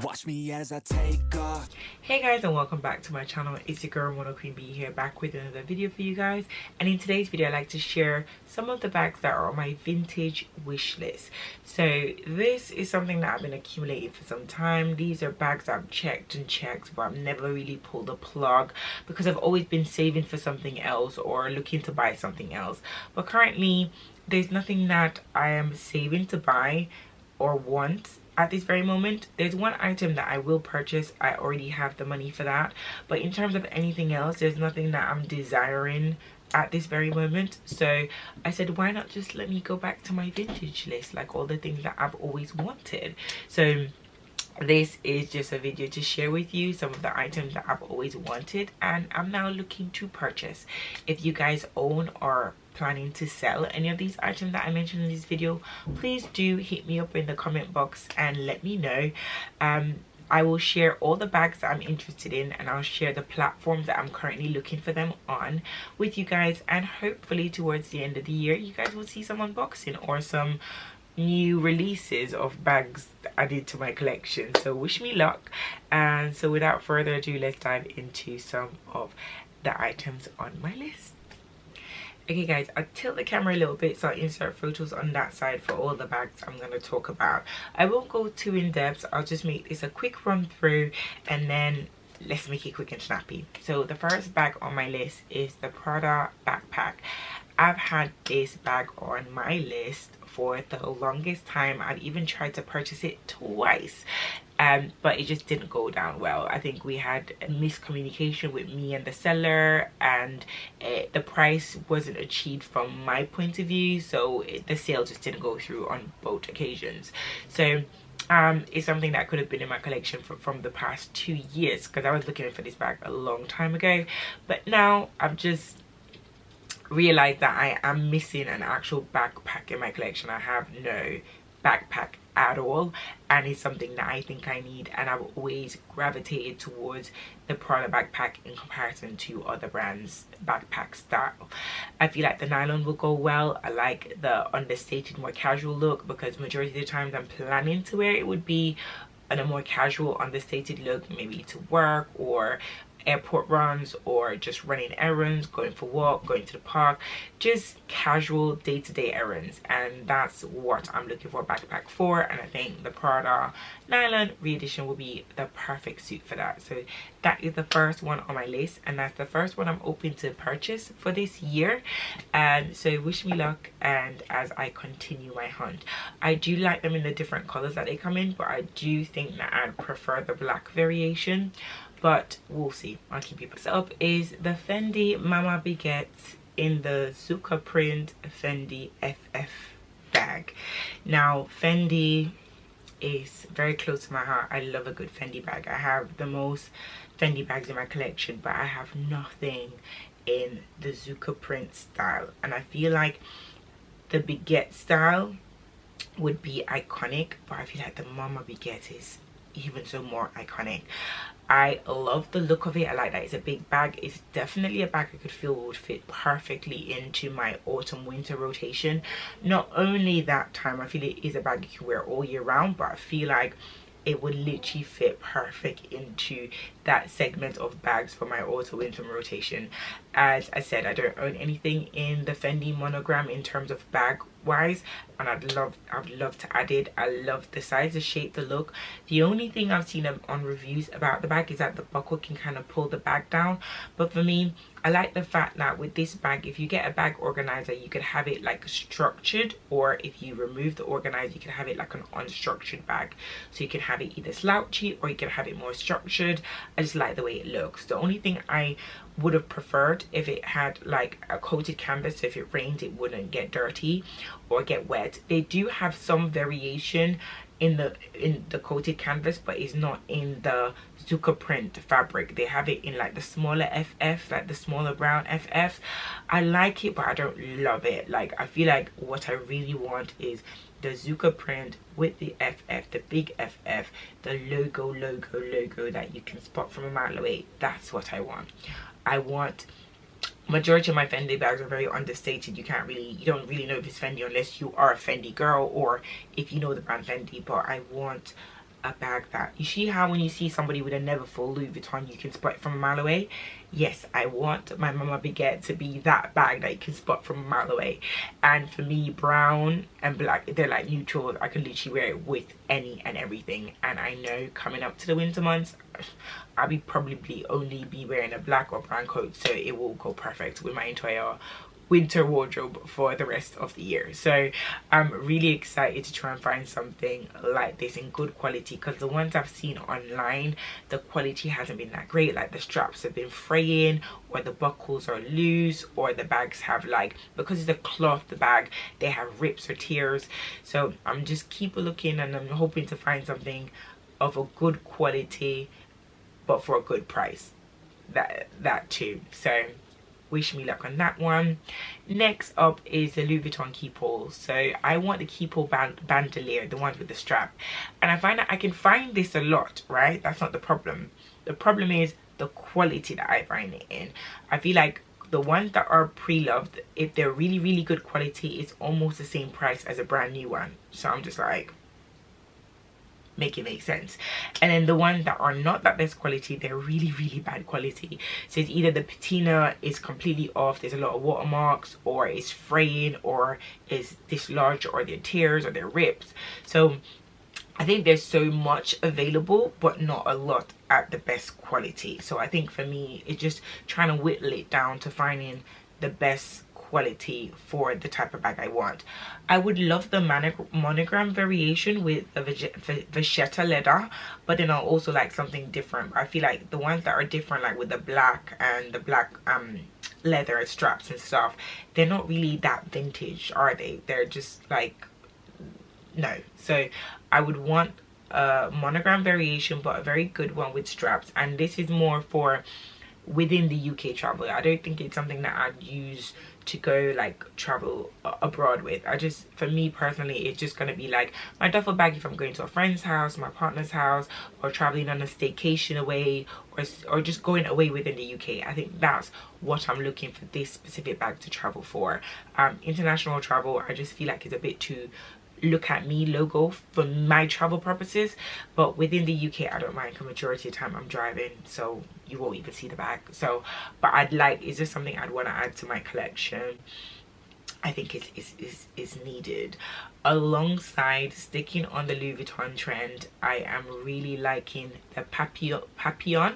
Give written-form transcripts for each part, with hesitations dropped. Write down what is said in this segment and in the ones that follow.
Watch me as I take off. Hey guys, and welcome back to my channel. It's your girl Mono Queen B here, back with another video for you guys. And in today's video, I'd like to share some of the bags that are on my vintage wish list. So this is something that I've been accumulating for some time. These are bags I've checked and checked, but I've never really pulled the plug because I've always been saving for something else or looking to buy something else. But currently, there's nothing that I am saving to buy or want at this very moment. There's one item that I will purchase. I already have the money for that, but in terms of anything else, there's nothing that I'm desiring at this very moment. So I said, why not just let me go back to my vintage list, like all the things that I've always wanted. So this is just a video to share with you some of the items that I've always wanted and I'm now looking to purchase. If you guys own or planning to sell any of these items that I mentioned in this video, please do hit me up in the comment box and let me know. I will share all the bags that I'm interested in, and I'll share the platforms that I'm currently looking for them on with you guys, and hopefully towards the end of the year you guys will see some unboxing or some new releases of bags added to my collection. So wish me luck, and so without further ado, let's dive into some of the items on my list. Okay guys, I'll tilt the camera a little bit so I'll insert photos on that side for all the bags I'm going to talk about. I won't go too in depth, I'll just make this a quick run through and then let's make it quick and snappy. So the first bag on my list is the Prada backpack. I've had this bag on my list for the longest time. I've even tried to purchase it twice, but it just didn't go down well. I think we had a miscommunication with me and the seller, and the price wasn't achieved from my point of view, so the sale just didn't go through on both occasions. So it's something that could have been in my collection from the past 2 years, because I was looking for this bag a long time ago, but now I've just realized that I am missing an actual backpack in my collection. I have no backpack at all, and it's something that I think I need, and I've always gravitated towards the Prada backpack in comparison to other brands backpack style. I feel like the nylon will go well. I like the understated, more casual look, because majority of the times I'm planning to wear it would be in a more casual, understated look, maybe to work or airport runs or just running errands, going for a walk, going to the park, just casual day-to-day errands, and that's what I'm looking for a backpack for. And I think the Prada nylon re-edition will be the perfect suit for that. So that is the first one on my list, and that's the first one I'm open to purchase for this year. And so wish me luck, and as I continue my hunt, I do like them in the different colors that they come in, but I do think that I'd prefer the black variation, but we'll see. I'll keep you posted. Up is the Fendi Mama Baguette in the Zucca print Fendi FF bag. Now Fendi is very close to my heart. I love a good Fendi bag. I have the most Fendi bags in my collection, but I have nothing in the Zucca print style, and I feel like the Baguette style would be iconic, but I feel like the Mama Baguette is even so more iconic. I love the look of it. I like that it's a big bag. It's definitely a bag I could feel would fit perfectly into my autumn winter rotation. Not only that time, I feel it is a bag you can wear all year round, but I feel like it would literally fit perfect into that segment of bags for my autumn winter rotation. As I said, I don't own anything in the Fendi monogram in terms of bag wise, and I'd love to add it. I love the size, the shape, the look. The only thing I've seen on reviews about the bag is that the buckle can kind of pull the bag down, but for me, I like the fact that with this bag, if you get a bag organizer, you could have it like structured, or if you remove the organizer, you can have it like an unstructured bag. So you can have it either slouchy or you can have it more structured. I just like the way it looks. The only thing I would have preferred if it had like a coated canvas, so if it rained it wouldn't get dirty or get wet. They do have some variation in the coated canvas, but it's not in the Zucca print fabric. They have it in like the smaller FF, like the smaller brown FF. I like it, but I don't love it. Like I feel like what I really want is the Zucca print with the FF, the big FF, the logo that you can spot from a mile away. That's what I want. I want majority of my Fendi bags are very understated. You don't really know if it's Fendi unless you are a Fendi girl or if you know the brand Fendi. But I want a bag that, you see how when you see somebody with a never full Louis Vuitton, you can spot it from a mile away? Yes, I want my Mama Baguette to be that bag that you can spot from a mile away. And for me, brown and black, they're like neutral. I can literally wear it with any and everything. And I know coming up to the winter months, I'll be probably only be wearing a black or brown coat, so it will go perfect with my entire winter wardrobe for the rest of the year. So I'm really excited to try and find something like this in good quality, because the ones I've seen online, the quality hasn't been that great. Like the straps have been fraying, or the buckles are loose, or the bags have, like, because it's a cloth, the bag, they have rips or tears. So I'm just keep looking, and I'm hoping to find something of a good quality but for a good price, that too. So wish me luck on that one. Next up is the Louis Vuitton keyhole. So I want the keyhole bandolier, the ones with the strap, and I find that I can find this a lot, right? That's not the problem. The problem is the quality that I find it in. I feel like the ones that are pre-loved, if they're really good quality, it's almost the same price as a brand new one. So I'm just like, make it make sense. And then the ones that are not that best quality, they're really bad quality. So it's either the patina is completely off, there's a lot of watermarks, or it's fraying, or it's dislodged, or they're tears, or they're rips. So I think there's so much available, but not a lot at the best quality. So I think for me, it's just trying to whittle it down to finding the best quality for the type of bag I want. I would love the monogram variation with the vachetta leather, but then I'll also like something different. I feel like the ones that are different, like with the black and the black leather straps and stuff, they're not really that vintage, are they? They're just like, no. So I would want a monogram variation, but a very good one with straps. And this is more for within the UK travel. I don't think it's something that I'd use to go like travel abroad with. For me personally, it's just gonna be like my duffel bag if I'm going to a friend's house, my partner's house, or traveling on a staycation away, or just going away within the UK. I think that's what I'm looking for this specific bag to travel for. International travel, I just feel like it's a bit too look at me logo for my travel purposes. But within the UK, I don't mind, because majority of the time I'm driving, so you won't even see the bag. So but is this something I'd want to add to my collection? I think is needed. Alongside sticking on the Louis Vuitton trend, I am really liking the papillon,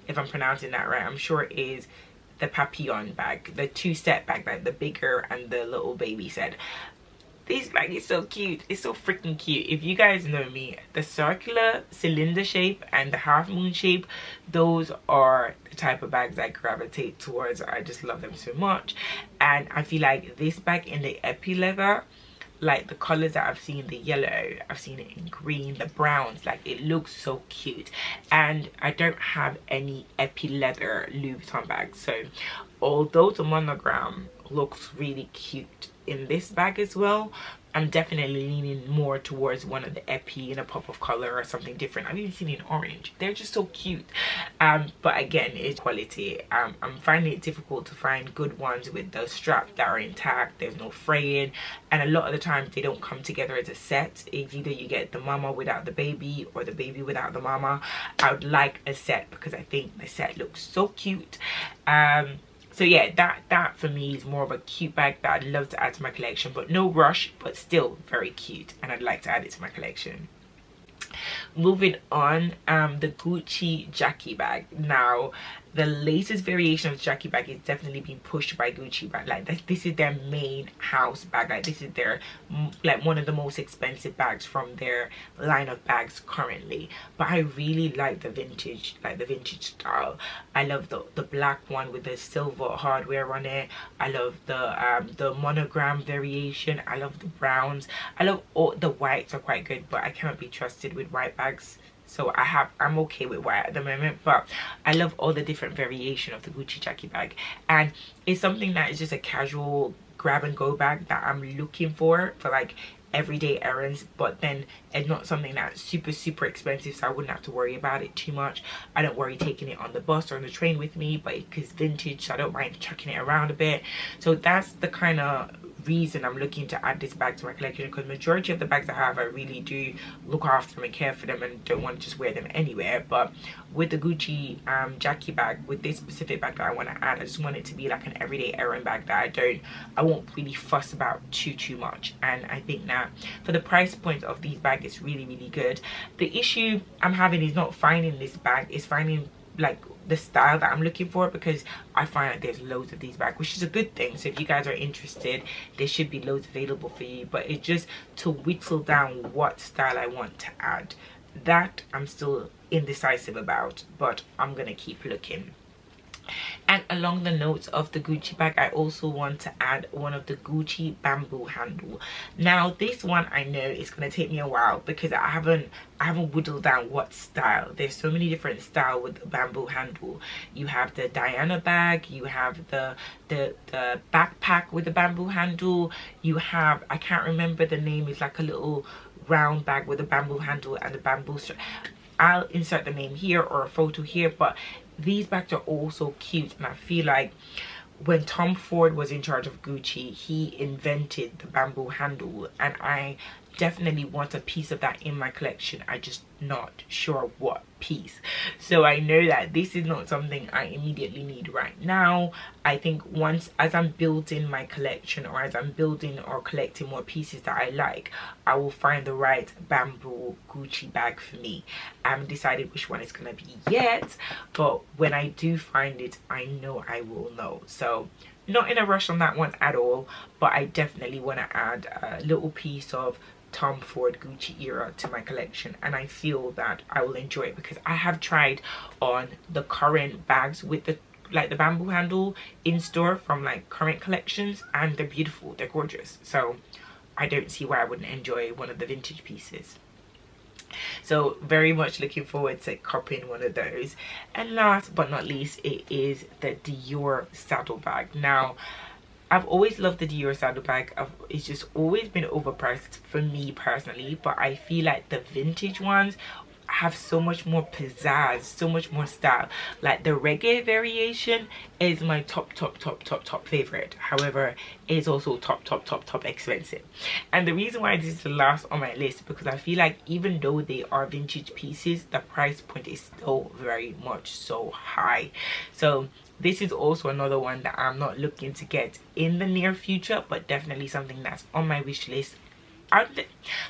if I'm pronouncing that right. I'm sure it is the papillon bag, the two-set bag, like the bigger and the little baby set. This bag is so cute. It's so freaking cute. If you guys know me, the circular cylinder shape and the half moon shape, those are the type of bags I gravitate towards. I just love them so much. And I feel like this bag in the epi leather, like the colors that I've seen, the yellow, I've seen it in green, the browns, like it looks so cute. And I don't have any epi leather Louis Vuitton bags, so although the monogram looks really cute in this bag as well, I'm definitely leaning more towards one of the epi in a pop of color or something different. I've even seen it in orange. They're just so cute. But again, it's quality. I'm finding it difficult to find good ones with the straps that are intact, there's no fraying, and a lot of the times they don't come together as a set. It's either you get the mama without the baby or the baby without the mama. I would like a set, because I think the set looks so cute. So yeah, that for me is more of a cute bag that I'd love to add to my collection, but no rush, but still very cute, and I'd like to add it to my collection. Moving on, the Gucci Jackie bag. Now, the latest variation of the Jackie bag is definitely being pushed by Gucci, but like this is their main house bag. Like this is their like one of the most expensive bags from their line of bags currently. But I really like the vintage, style. I love the black one with the silver hardware on it. I love the monogram variation. I love the browns. I love all the whites are quite good, but I cannot be trusted with white bags. So I'm okay with white at the moment, but I love all the different variation of the Gucci Jackie bag. And it's something that is just a casual grab and go bag that I'm looking for like everyday errands, but then it's not something that's super expensive, so I wouldn't have to worry about it too much. I don't worry taking it on the bus or on the train with me, but it's vintage, so I don't mind chucking it around a bit. So that's the kind of reason I'm looking to add this bag to my collection, because majority of the bags I have, I really do look after them and care for them and don't want to just wear them anywhere. But with the Gucci Jackie bag, with this specific bag that I want to add, I just want it to be like an everyday errand bag that I won't really fuss about too much. And I think that for the price point of these bags, it's really good. The issue I'm having is not finding this bag, it's finding like the style that I'm looking for, because I find that there's loads of these bags, which is a good thing. So if you guys are interested, there should be loads available for you, but it's just to whittle down what style I want to add. That I'm still indecisive about, but I'm gonna keep looking. And along the notes of the Gucci bag, I also want to add one of the Gucci bamboo handle. Now this one I know is going to take me a while, because I haven't whittled down what style. There's so many different styles with the bamboo handle. You have the Diana bag, you have the backpack with the bamboo handle, you have, I can't remember the name, it's like a little round bag with a bamboo handle and the bamboo strap. I'll insert the name here or a photo here, but these bags are all so cute. And I feel like when Tom Ford was in charge of Gucci, he invented the bamboo handle, and I definitely want a piece of that in my collection. I just not sure what piece. So I know that this is not something I immediately need right now. I think once, as I'm building my collection, or as I'm building or collecting more pieces that I like, I will find the right bamboo Gucci bag for me. I haven't decided which one it's gonna be yet, but when I do find it, I know I will know. So not in a rush on that one at all, but I definitely want to add a little piece of Tom Ford Gucci era to my collection, and I feel that I will enjoy it, because I have tried on the current bags with the bamboo handle in store from like current collections, and they're beautiful, they're gorgeous. So I don't see why I wouldn't enjoy one of the vintage pieces. So very much looking forward to copying one of those. And last but not least, it is the Dior saddle bag. Now I've always loved the Dior saddle bag. It's just always been overpriced for me personally, but I feel like the vintage ones have so much more pizzazz, so much more style. Like the reggae variation is my top favorite. However, it's also top expensive. And the reason why this is the last on my list, because I feel like even though they are vintage pieces, the price point is still very much so high. So this is also another one that I'm not looking to get in the near future, but definitely something that's on my wish list.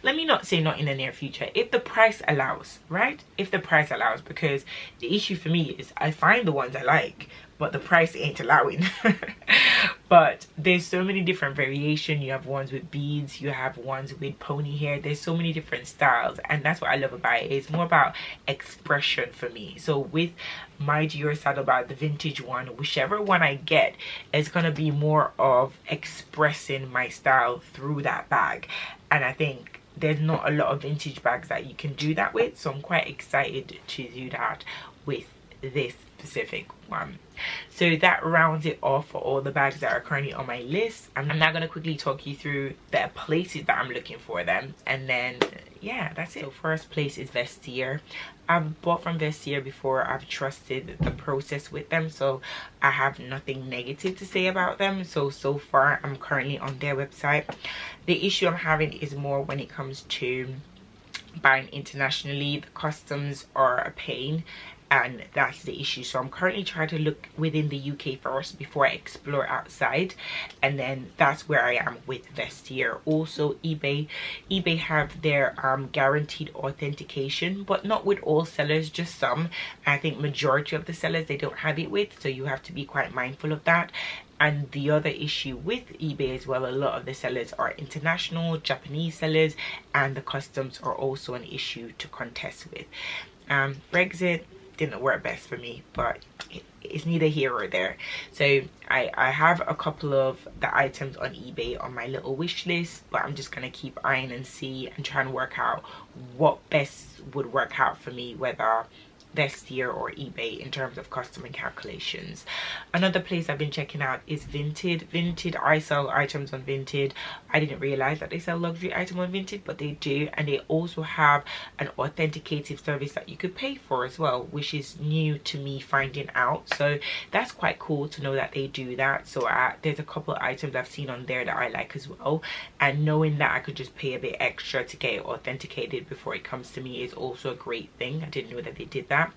Let me not say not in the near future, if the price allows, right? If the price allows, because the issue for me is I find the ones I like, but the price ain't allowing. But there's so many different variations. You have ones with beads, you have ones with pony hair. There's so many different styles, and that's what I love about it. It's more about expression for me. So with my Dior saddle bag, the vintage one, whichever one I get, is gonna be more of expressing my style through that bag. And I think there's not a lot of vintage bags that you can do that with, so I'm quite excited to do that with this specific one. So that rounds it off for all the bags that are currently on my list. I'm now going to quickly talk you through the places that I'm looking for them, and then yeah, that's it. So first place is Vestiaire. I've bought from Vestiaire before. I've trusted the process with them, so I have nothing negative to say about them. So far I'm currently on their website. The issue I'm having is more when it comes to buying internationally. The customs are a pain, and that's the issue. So I'm currently trying to look within the UK first before I explore outside, and then that's where I am with Vestiaire. Also eBay have their guaranteed authentication, but not with all sellers, just some. I think majority of the sellers they don't have it with, so you have to be quite mindful of that. And the other issue with eBay as well, a lot of the sellers are international, Japanese sellers, and the customs are also an issue to contest with. Brexit didn't work best for me, but it's neither here or there. So I have a couple of the items on eBay on my little wish list, but I'm just gonna keep eyeing and see and try and work out what best would work out for me, whether Bestier or eBay in terms of custom and calculations. Another place I've been checking out is Vinted. Vinted, I sell items on Vinted. I didn't realize that they sell luxury items on Vinted, but they do, and they also have an authenticated service that you could pay for as well, which is new to me finding out. So that's quite cool to know that they do that. So there's a couple of items I've seen on there that I like as well, and knowing that I could just pay a bit extra to get it authenticated before it comes to me is also a great thing. I didn't know that they did that.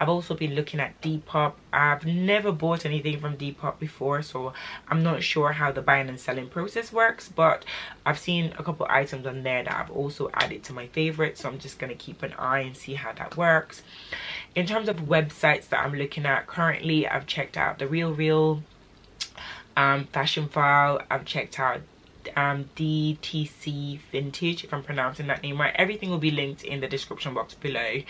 I've also been looking at Depop. I've never bought anything from Depop before, so I'm not sure how the buying and selling process works, but I've seen a couple items on there that I've also added to my favorites, so I'm just going to keep an eye and see how that works. In terms of websites that I'm looking at currently, I've checked out The Real, Fashion File. I've checked out DTC Vintage, if I'm pronouncing that name right. Everything will be linked in the description box below,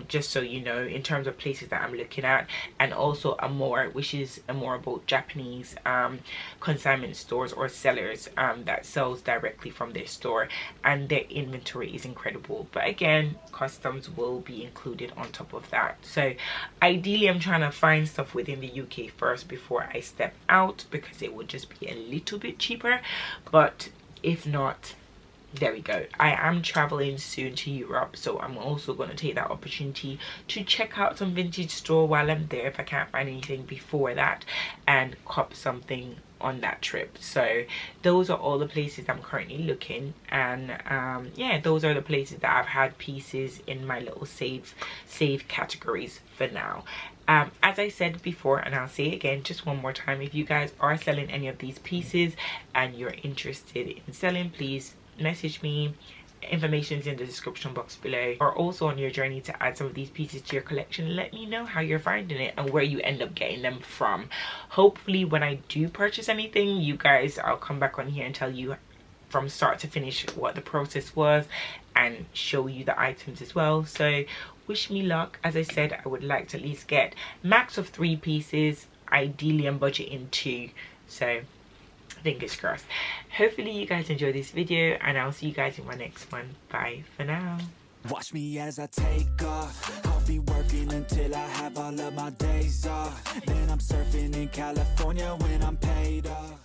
just so you know, in terms of places that I'm looking at. And also Amore, which is more about Japanese consignment stores or sellers that sells directly from their store, and their inventory is incredible, but again, customs will be included on top of that. So ideally I'm trying to find stuff within the UK first before I step out, because it would just be a little bit cheaper. But if not, there we go. I am traveling soon to Europe, so I'm also going to take that opportunity to check out some vintage store while I'm there if I can't find anything before that, and cop something on that trip. So those are all the places I'm currently looking, and yeah, those are the places that I've had pieces in my little save categories for now. As I said before, and I'll say it again just one more time, if you guys are selling any of these pieces and you're interested in selling, please message me. Information's in the description box below. Or also on your journey to add some of these pieces to your collection, let me know how you're finding it and where you end up getting them from. Hopefully when I do purchase anything, you guys, I'll come back on here and tell you from start to finish what the process was and show you the items as well. So wish me luck. As I said, I would like to at least get max of 3 pieces, ideally I'm budgeting 2, so fingers crossed. Hopefully you guys enjoy this video, and I'll see you guys in my next one. Bye for now. Watch me as I take off. I'll be working until I have all of my days off. Then I'm surfing in California when I'm paid off.